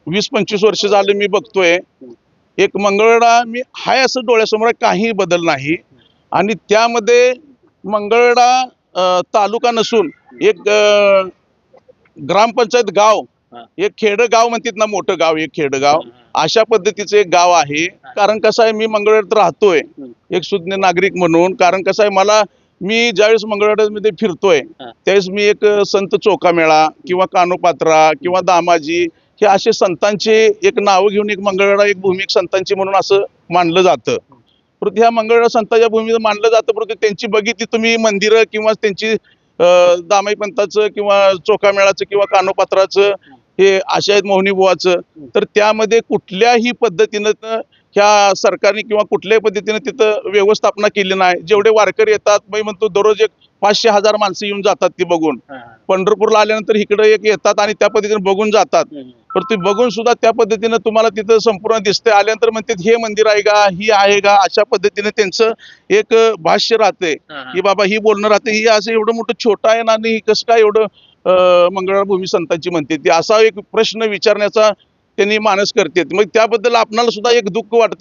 20-25 वर्ष झालं मी बघतोय, एक मंगळवेढा मी हाय असं डोळ्यासमोर आहे, काही बदल नाही. आणि त्यामध्ये मंगळवेढा तालुका नसून एक ग्रामपंचायत गाव, एक खेडगाव म्हणतात ना, मोठं गाव, एक खेडगाव अशा पद्धतीचं एक गाव आहे. कारण कसं आहे, मी मंगळवेढ्यात राहतोय एक सुज्ञ नागरिक म्हणून. कारण कसं आहे, मी ज्यावेळेस मंगळवेढ्यामध्ये फिरतोय त्यावेळेस मी एक संत चोखामेळा किंवा कानोपात्रा किंवा दामाजी हे असे संतांचे एक नाव घेऊन एक मंगळवेढा एक भूमी एक संतांची म्हणून असं मानलं जातं. परंतु ह्या मंगळवेढा संतांच्या भूमीचं मानलं जातं, परंतु त्यांची बघितली तुम्ही मंदिरं किंवा त्यांची दामाई पंथाचं किंवा चोखामेळाचं किंवा कानोपात्राचं हे अशा आहेत मोहनीबुवाचं, तर त्यामध्ये कुठल्याही पद्धतीनं ह्या सरकारने किंवा कुठल्याही पद्धतीने तिथं व्यवस्थापना केली नाही. जेवढे वारकरी येतात, मी म्हणतो दररोज एक 500-1000 माणसं येऊन जातात ती बघून. पंढरपूरला आल्यानंतर इकडे एक येतात आणि त्या पद्धतीने बघून जातात. पण ते बघून सुद्धा त्या पद्धतीने तुम्हाला तिथं संपूर्ण दिसते. आल्यानंतर म्हणतात हे मंदिर आहे का, ही आहे का, अशा पद्धतीने त्यांचं एक भाष्य राहते की बाबा ही बोलणं राहते, ही असं एवढं मोठं छोटं आहे ना, आणि कसं काय एवढं मंगळवेढा भूमी संतांची म्हणते ती, असा एक प्रश्न विचारण्याचा त्यांनी मानस करते. मग त्याबद्दल आपणाला सुद्धा एक दुःख वाटते.